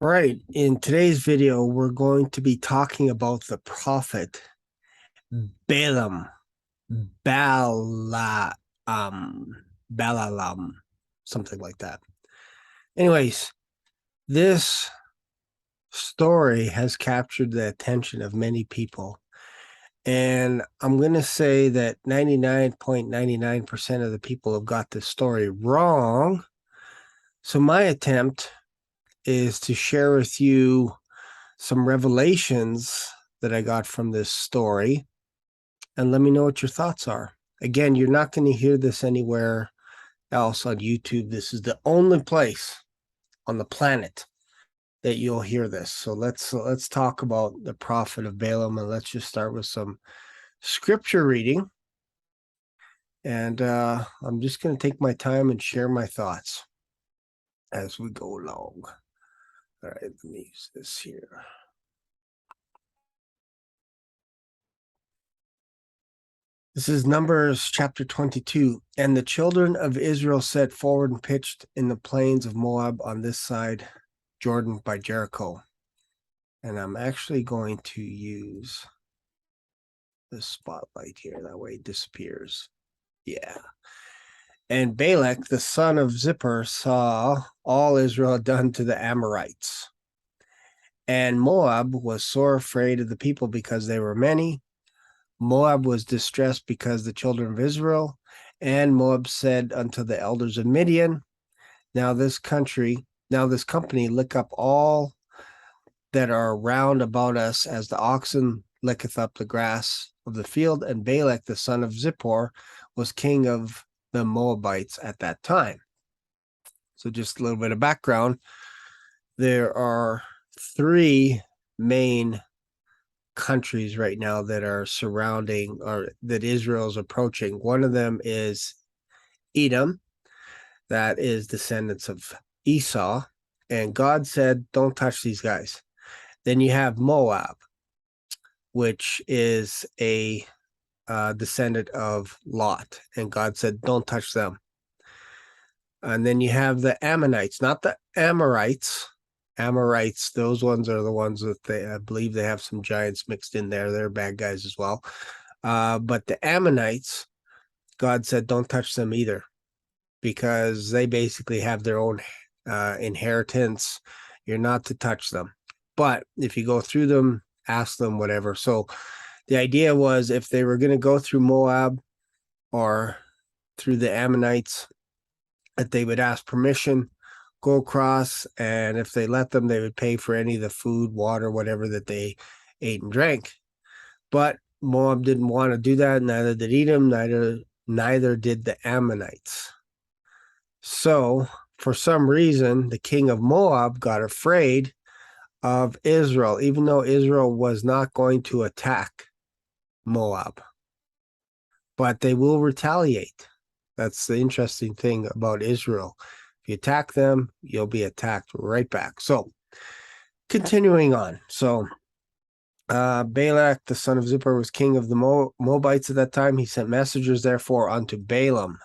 All right, in today's video, we're going to be talking about the prophet Balaam, Balaam, Balaam, something like that. Anyways, this story has captured the attention of many people. And I'm going to say that 99.99% of the people have got this story wrong. So my attempt is to share with you some revelations that I got from this story, and let me know what your thoughts are. Again, you're not going to hear this anywhere else on YouTube. This is the only place on the planet that you'll hear this. So let's talk about the prophet of Balaam, and let's just start with some scripture reading. And I'm just going to take my time and share my thoughts as we go along. All right, let me use this here. This is Numbers chapter 22. And the children of Israel set forward and pitched in the plains of Moab on this side, Jordan by Jericho. And I'm actually going to use the spotlight here. That way it disappears. Yeah. And Balak, the son of Zippor, saw all Israel done to the Amorites. And Moab was sore afraid of the people because they were many. Moab was distressed because the children of Israel, and Moab said unto the elders of Midian, now this company lick up all that are round about us, as the oxen licketh up the grass of the field. And Balak the son of Zippor was king of the Moabites at that time. So just a little bit of background. There are three main countries right now that are surrounding, or that Israel is approaching. One of them is Edom, that is descendants of Esau, and God said, don't touch these guys. Then you have Moab, which is a descendant of Lot, and God said, don't touch them. And then you have the Ammonites, not the Amorites. Amorites, those ones are the ones that I believe they have some giants mixed in there. They're bad guys as well. But the Ammonites, God said, don't touch them either, because they basically have their own inheritance. You're not to touch them. But if you go through them, ask them, whatever. So the idea was, if they were going to go through Moab or through the Ammonites, that they would ask permission, go across, and if they let them, they would pay for any of the food, water, whatever that they ate and drank. But Moab didn't want to do that, neither did Edom, neither did the Ammonites. So for some reason, the king of Moab got afraid of Israel, even though Israel was not going to attack Moab, but they will retaliate. That's the interesting thing about Israel. If you attack them, you'll be attacked right back. So continuing on. So Balak, the son of Zippor, was king of the Moabites at that time. He sent messengers, therefore, unto Balaam.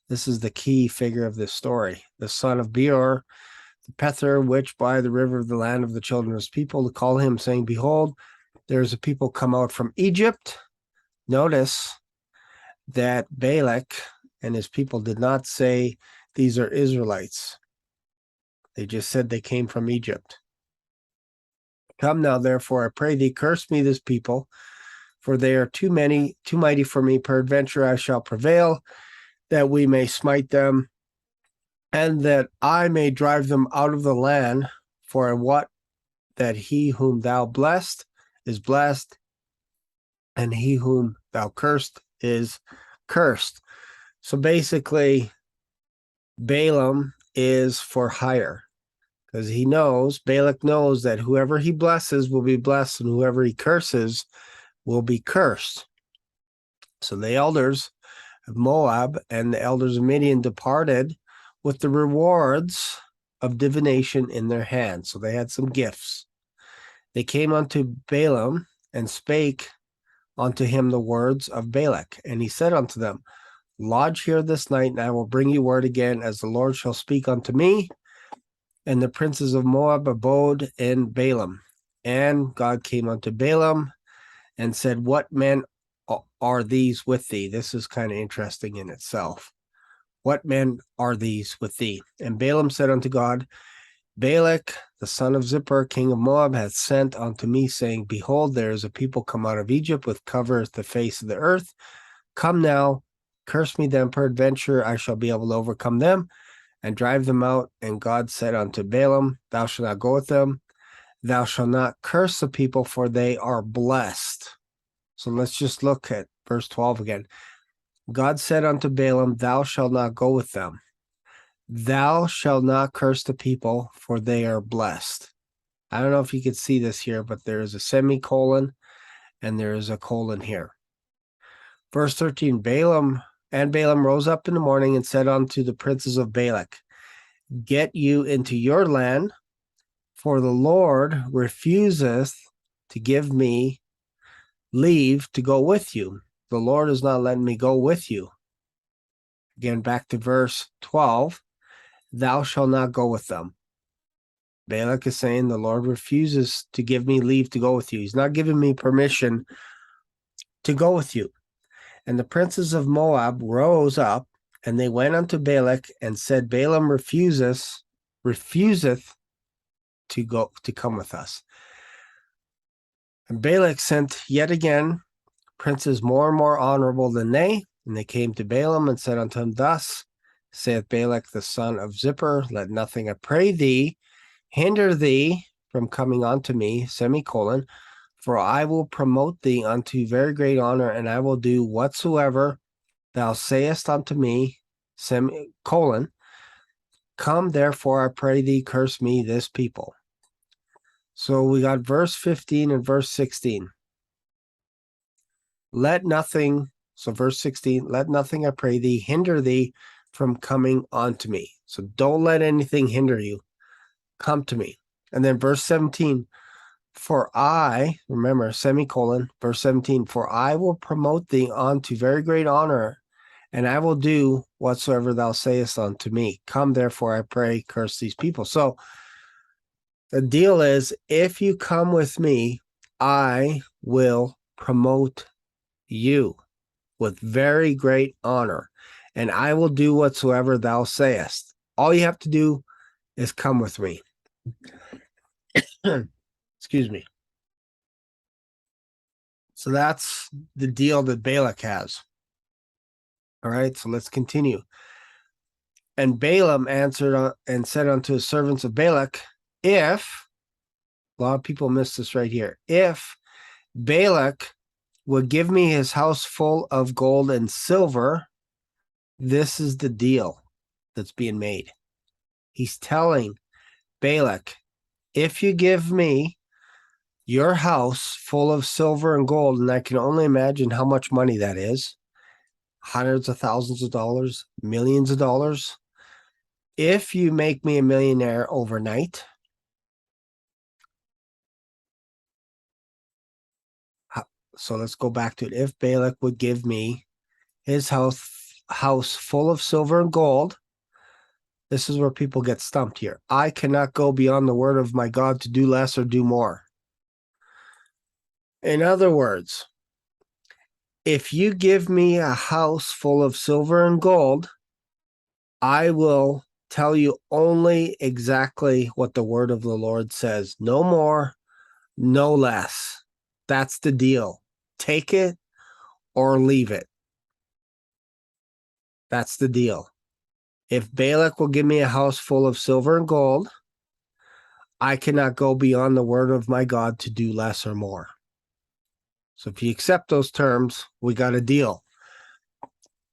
This is the key figure of this story. The son of Beor, the Pether, which by the river of the land of the children of his people, to call him, saying, behold, there is a people come out from Egypt. Notice that Balak and his people did not say these are Israelites. They just said they came from Egypt. Come now, therefore, I pray thee, curse me this people, for they are too mighty for me. Peradventure I shall prevail, that we may smite them, and that I may drive them out of the land. For I wot that he whom thou blessed is blessed, and he whom thou cursed is cursed. So basically, Balaam is for hire, because Balak knows that whoever he blesses will be blessed, and whoever he curses will be cursed. So the elders of Moab and the elders of Midian departed with the rewards of divination in their hands. So they had some gifts. They came unto Balaam and spake unto him the words of Balak. And he said unto them, lodge here this night, and I will bring you word again, as the Lord shall speak unto me. And the princes of Moab abode in Balaam. And God came unto Balaam and said, What men are these with thee? This is kind of interesting in itself. What men are these with thee? And Balaam said unto God, Balak, the son of Zippor, king of Moab, hath sent unto me, saying, Behold, there is a people come out of Egypt, which covereth the face of the earth. Come now, curse me then, peradventure I shall be able to overcome them, and drive them out. And God said unto Balaam, Thou shalt not go with them. Thou shalt not curse the people, for they are blessed. So let's just look at verse 12 again. God said unto Balaam, Thou shalt not go with them. Thou shalt not curse the people, for they are blessed. I don't know if you can see this here, but there is a semicolon and there is a colon here. Verse 13, Balaam rose up in the morning and said unto the princes of Balak, Get you into your land, for the Lord refuseth to give me leave to go with you. The Lord is not letting me go with you. Again, back to verse 12. Thou shalt not go with them. Balak is saying the Lord refuses to give me leave to go with you. He's not giving me permission to go with you. And the princes of Moab rose up, and they went unto Balak and said, Balaam refuseth to come with us. And Balak sent yet again princes more and more honorable than they, and they came to Balaam and said unto him, Thus saith Balak the son of Zippor, Let nothing, I pray thee, hinder thee from coming unto me, semicolon, for I will promote thee unto very great honor, and I will do whatsoever thou sayest unto me, semicolon. Come therefore, I pray thee, curse me this people. So we got verse 15 and verse 16. Let nothing, so verse 16, let nothing, I pray thee, hinder thee from coming unto me. So don't let anything hinder you. Come to me. And then verse 17, for I, remember, semicolon, verse 17, for I will promote thee unto very great honor, and I will do whatsoever thou sayest unto me. Come therefore, I pray, curse these people. So the deal is, if you come with me, I will promote you with very great honor, and I will do whatsoever thou sayest. All you have to do is come with me. Excuse me. So that's the deal that Balak has. All right, so let's continue. And Balaam answered and said unto his servants of Balak, if, a lot of people miss this right here, if Balak would give me his house full of gold and silver, this is the deal that's being made. He's telling Balak, if you give me your house full of silver and gold, and I can only imagine how much money that is, hundreds of thousands of dollars, millions of dollars. If you make me a millionaire overnight, so let's go back to it. If Balak would give me his house full of silver and gold, this is where people get stumped here. I cannot go beyond the word of my God to do less or do more. In other words, if you give me a house full of silver and gold, I will tell you only exactly what the word of the Lord says. No more, no less. That's the deal. Take it or leave it. That's the deal. If Balak will give me a house full of silver and gold, I cannot go beyond the word of my God to do less or more. So if you accept those terms, we got a deal.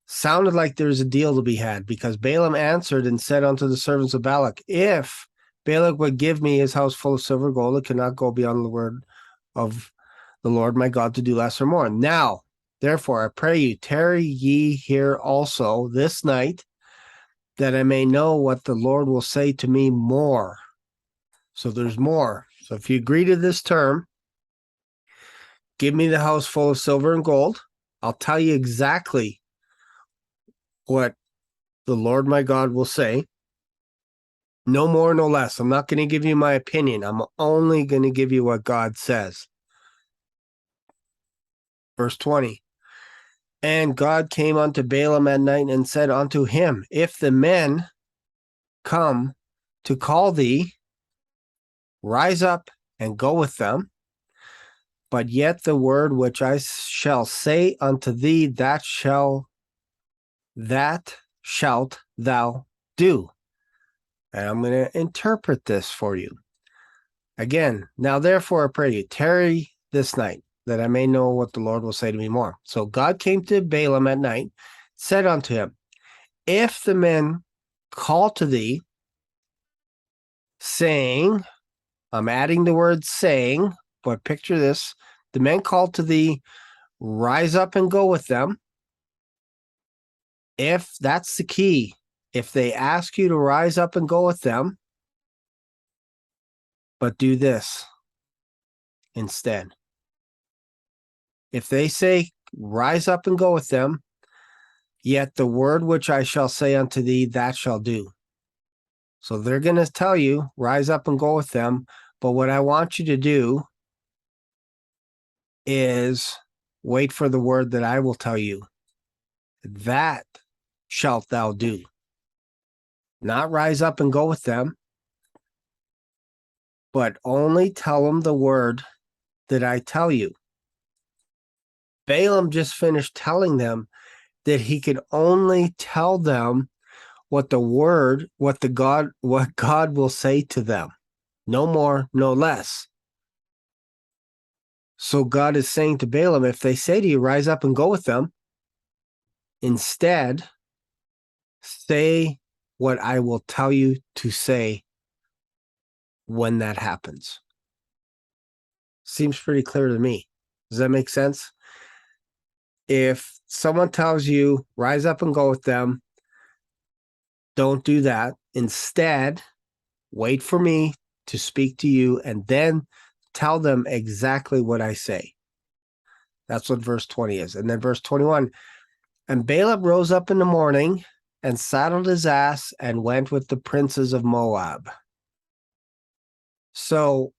Sounded like there's a deal to be had, because Balaam answered and said unto the servants of Balak, if Balak would give me his house full of silver and gold, it cannot go beyond the word of the Lord my God to do less or more. Now, therefore, I pray you, tarry ye here also this night, that I may know what the Lord will say to me more. So there's more. So if you agree to this term, give me the house full of silver and gold. I'll tell you exactly what the Lord my God will say. No more, no less. I'm not going to give you my opinion. I'm only going to give you what God says. Verse 20. And God came unto Balaam at night and said unto him, if the men come to call thee, rise up and go with them. But yet the word which I shall say unto thee, that shalt thou do. And I'm going to interpret this for you. Again, now therefore I pray you, tarry this night, that I may know what the Lord will say to me more. So God came to Balaam at night, said unto him, if the men call to thee, saying, I'm adding the word saying, but picture this, the men call to thee, rise up and go with them. If that's the key, if they ask you to rise up and go with them, but do this instead. If they say, rise up and go with them, yet the word which I shall say unto thee, that shall do. So they're going to tell you, rise up and go with them. But what I want you to do is wait for the word that I will tell you. That shalt thou do. Not rise up and go with them, but only tell them the word that I tell you. Balaam just finished telling them that he could only tell them what God will say to them. No more, no less. So God is saying to Balaam, if they say to you, rise up and go with them, instead, say what I will tell you to say when that happens. Seems pretty clear to me. Does that make sense? If someone tells you, rise up and go with them, don't do that. Instead, wait for me to speak to you and then tell them exactly what I say. That's what verse 20 is. And then verse 21, and Balaam rose up in the morning and saddled his ass and went with the princes of Moab. So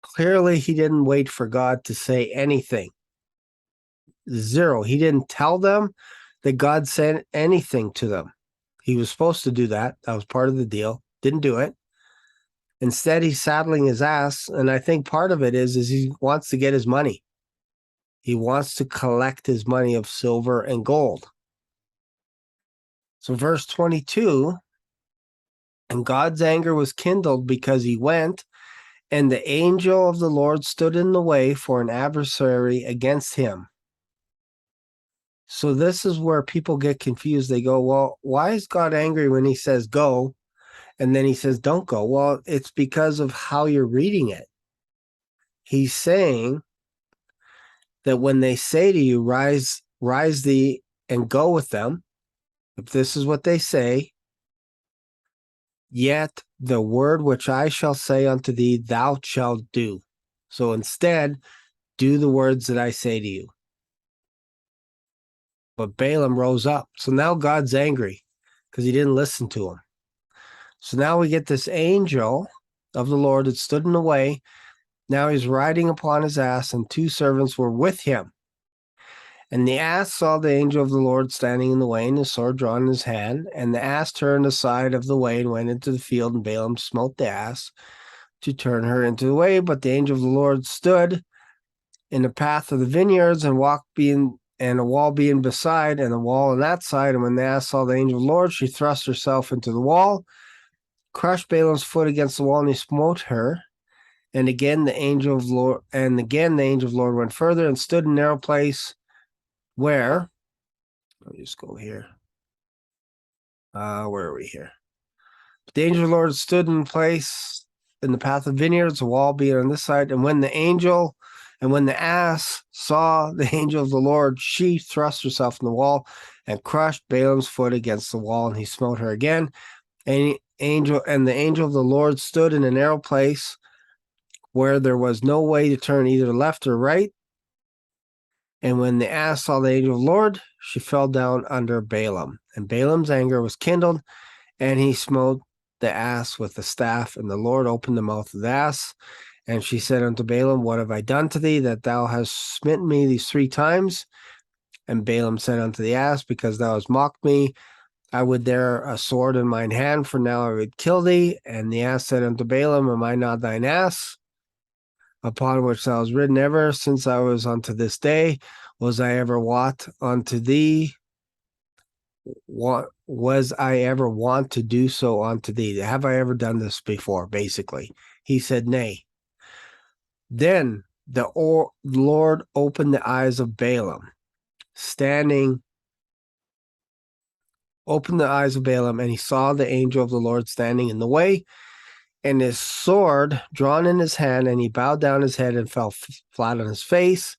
clearly he didn't wait for God to say anything. Zero. He didn't tell them that God said anything to them. He was supposed to do that. That was part of the deal. Didn't do it. Instead, he's saddling his ass. And I think part of it is he wants to get his money. He wants to collect his money of silver and gold. So verse 22, and God's anger was kindled because he went, and the angel of the Lord stood in the way for an adversary against him. So this is where people get confused. They go, well, why is God angry when he says go, and then he says don't go? Well, it's because of how you're reading it. He's saying that when they say to you, rise thee and go with them, if this is what they say, yet the word which I shall say unto thee, thou shalt do. So instead, do the words that I say to you. But Balaam rose up. So now God's angry because he didn't listen to him. So now we get this angel of the Lord that stood in the way. Now he's riding upon his ass, and two servants were with him. And the ass saw the angel of the Lord standing in the way, and his sword drawn in his hand. And the ass turned aside of the way and went into the field, and Balaam smote the ass to turn her into the way. But the angel of the Lord stood in the path of the vineyards, and a wall being beside, and a wall on that side. And when the ass saw the angel of the Lord, she thrust herself into the wall, crushed Balaam's foot against the wall, and he smote her. And again the angel of the Lord went further and stood in a narrow place where, let me just go here. Where are we here? But the angel of the Lord stood in place in the path of vineyards, the wall being on this side. And when the ass saw the angel of the Lord, she thrust herself in the wall and crushed Balaam's foot against the wall, and he smote her again. And the angel of the Lord stood in a narrow place where there was no way to turn either left or right. And when the ass saw the angel of the Lord, she fell down under Balaam. And Balaam's anger was kindled, and he smote the ass with the staff, and the Lord opened the mouth of the ass. And she said unto Balaam, what have I done to thee, that thou hast smitten me these 3 times? And Balaam said unto the ass, because thou hast mocked me, I would bear a sword in mine hand, for now I would kill thee. And the ass said unto Balaam, am I not thine ass, upon which thou hast ridden ever since I was unto this day? Was I ever wont unto thee? Was I ever wont to do so unto thee? Have I ever done this before, basically? He said, nay. Then the Lord opened the eyes of Balaam, opened the eyes of Balaam, and he saw the angel of the Lord standing in the way, and his sword drawn in his hand, and he bowed down his head and fell flat on his face.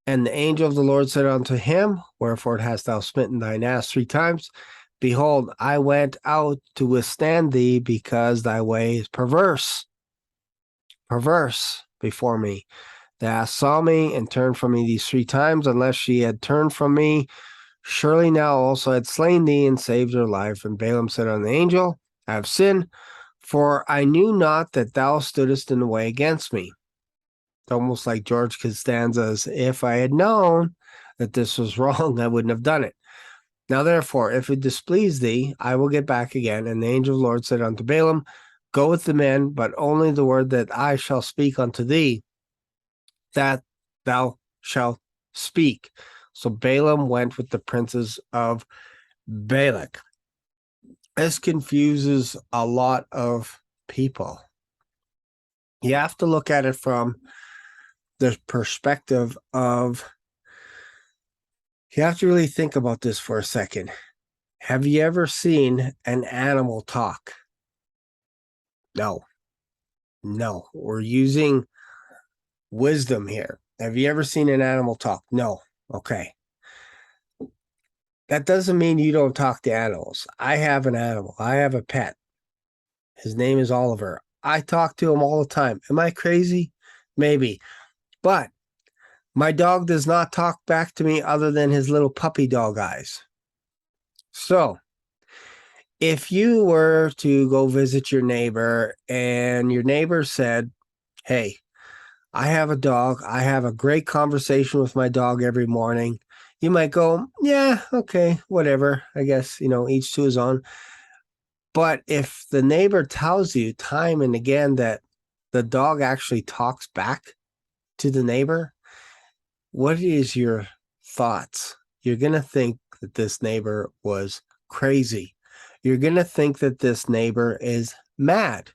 And the angel of the Lord said unto him, wherefore hast thou smitten thine ass 3 times? Behold, I went out to withstand thee, because thy way is perverse before me. The ass saw me and turned from me these 3 times. Unless she had turned from me, surely now also had slain thee and saved her life. And Balaam said unto the angel, I have sinned, for I knew not that thou stoodest in the way against me. It's almost like George Costanza's, if I had known that this was wrong, I wouldn't have done it. Now therefore, if it displease thee, I will get back again. And the angel of the Lord said unto Balaam, go with the men, but only the word that I shall speak unto thee, that thou shalt speak. So Balaam went with the princes of Balak. This confuses a lot of people. You have to look at it from the perspective of, you have to really think about this for a second. Have you ever seen an animal talk? No. We're using wisdom here. Have you ever seen an animal talk? No. Okay. That doesn't mean you don't talk to animals. I have an animal. I have a pet. His name is Oliver. I talk to him all the time. Am I crazy? Maybe. But my dog does not talk back to me other than his little puppy dog eyes. So, if you were to go visit your neighbor and your neighbor said, hey, I have a dog. I have a great conversation with my dog every morning. You might go, yeah, okay, whatever. I guess, each to his own. But if the neighbor tells you time and again that the dog actually talks back to the neighbor, what is your thoughts? You're going to think that this neighbor was crazy. You're going to think that this neighbor is mad.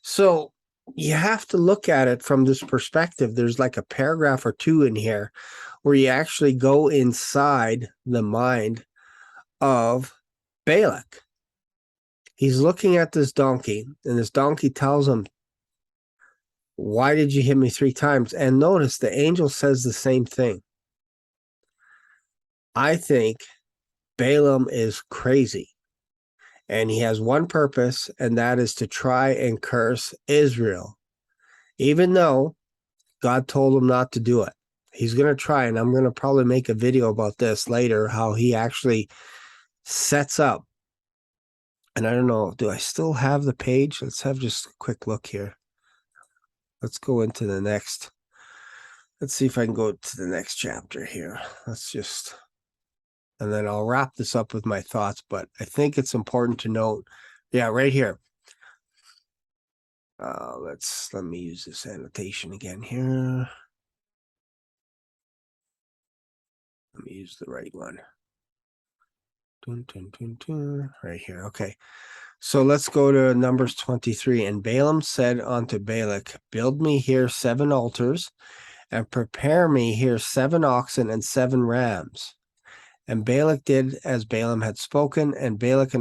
So you have to look at it from this perspective. There's like a paragraph or 2 in here where you actually go inside the mind of Balak. He's looking at this donkey, and this donkey tells him, why did you hit me 3 times? And notice the angel says the same thing. I think Balaam is crazy, and he has one purpose, and that is to try and curse Israel, even though God told him not to do it. He's going to try, and I'm going to probably make a video about this later, how he actually sets up. And I don't know, do I still have the page? Let's have just a quick look here. Let's go into the next. Let's see if I can go to the next chapter here. And then I'll wrap this up with my thoughts, but I think it's important to note, right here. Let me use this annotation again here. Let me use the right one. Right here. Okay. So let's go to Numbers 23. And Balaam said unto Balak, build me here 7 altars, and prepare me here 7 oxen and 7 rams. And Balak did as Balaam had spoken, and Balak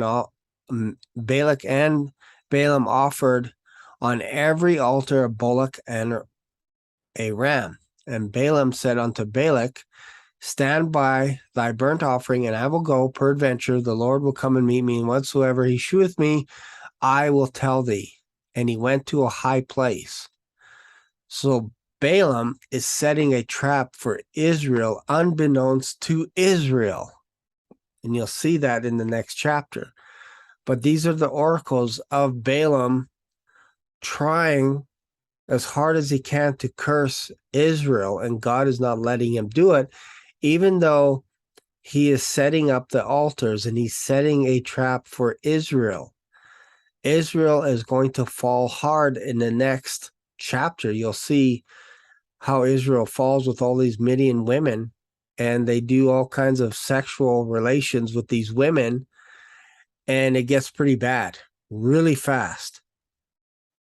and Balaam offered on every altar a bullock and a ram. And Balaam said unto Balak, stand by thy burnt offering, and I will go. Peradventure the Lord will come and meet me, and whatsoever he sheweth me, I will tell thee. And he went to a high place. So Balaam is setting a trap for Israel, unbeknownst to Israel. And you'll see that in the next chapter. But these are the oracles of Balaam trying as hard as he can to curse Israel, and God is not letting him do it, even though he is setting up the altars and he's setting a trap for Israel. Israel is going to fall hard in the next chapter. You'll see how Israel falls with all these Midian women, and they do all kinds of sexual relations with these women, and it gets pretty bad really fast.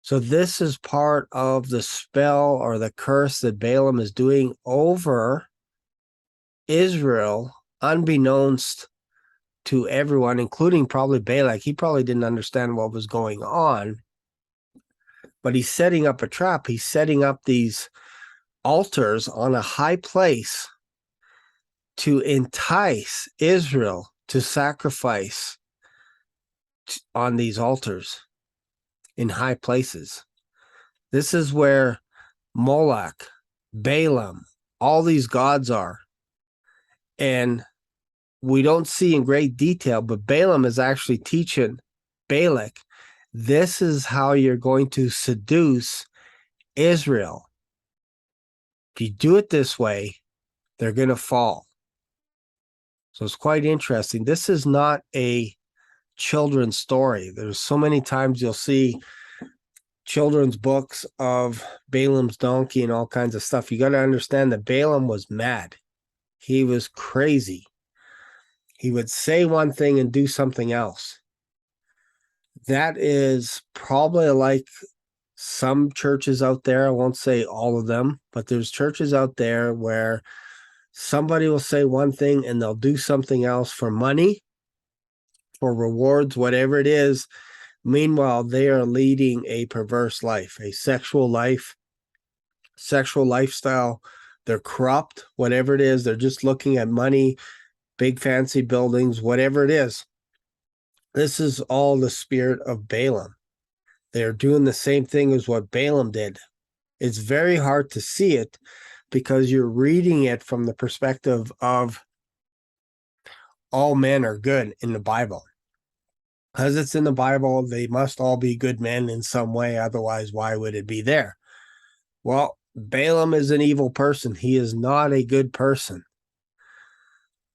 So this is part of the spell or the curse that Balaam is doing over Israel, unbeknownst to everyone, including probably Balak. He probably didn't understand what was going on, but he's setting up a trap. He's setting up these altars on a high place to entice Israel to sacrifice on these altars in high places. This is where Moloch, Balaam, all these gods are. And we don't see in great detail, but Balaam is actually teaching Balak, this is how you're going to seduce Israel. If you do it this way, they're going to fall. So it's quite interesting. This is not a children's story. There's so many times you'll see children's books of Balaam's donkey and all kinds of stuff. You got to understand that Balaam was mad. He was crazy. He would say one thing and do something else. That is probably like some churches out there. I won't say all of them, but there's churches out there where somebody will say one thing and they'll do something else for money, for rewards, whatever it is. Meanwhile, they are leading a perverse life, a sexual lifestyle. They're corrupt, whatever it is. They're just looking at money, big fancy buildings, whatever it is. This is all the spirit of Balaam. They're doing the same thing as what Balaam did. It's very hard to see it because you're reading it from the perspective of all men are good in the Bible. Because it's in the Bible, they must all be good men in some way. Otherwise, why would it be there? Well, Balaam is an evil person. He is not a good person.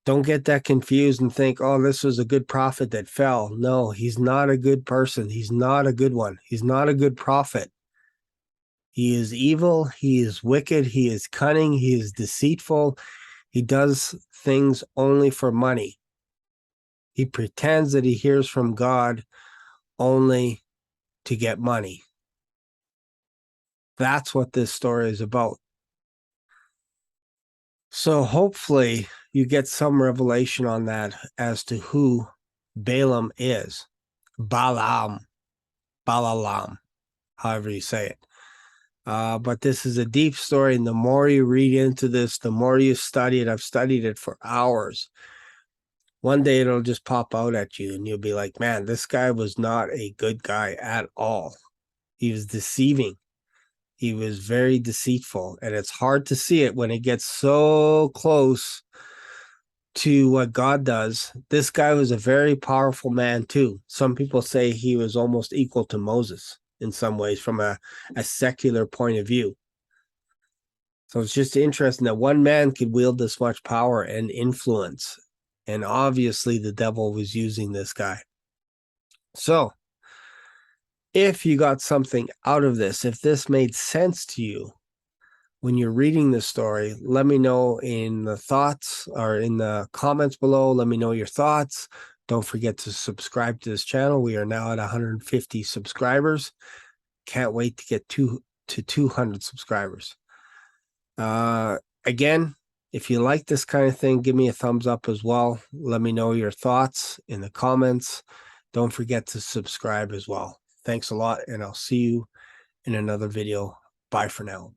Don't get that confused and think, oh, this was a good prophet that fell. No, he's not a good person. He's not a good one. He's not a good prophet. He is evil. He is wicked. He is cunning. He is deceitful. He does things only for money. He pretends that he hears from God only to get money. That's what this story is about. So hopefully you get some revelation on that as to who Balaam is. Balaam, however you say it. But this is a deep story, and the more you read into this, the more you study it. I've studied it for hours. One day it'll just pop out at you, and you'll be like, man, this guy was not a good guy at all. He was deceiving. He was very deceitful, and it's hard to see it when it gets so close to what God does. This guy was a very powerful man too. Some people say he was almost equal to Moses in some ways from a secular point of view. So it's just interesting that one man could wield this much power and influence. And obviously the devil was using this guy. So if you got something out of this, if this made sense to you when you're reading this story, let me know in the thoughts or in the comments below. Let me know your thoughts. Don't forget to subscribe to this channel. We are now at 150 subscribers. Can't wait to get to 200 subscribers. Again, if you like this kind of thing, give me a thumbs up as well. Let me know your thoughts in the comments. Don't forget to subscribe as well. Thanks a lot, and I'll see you in another video. Bye for now.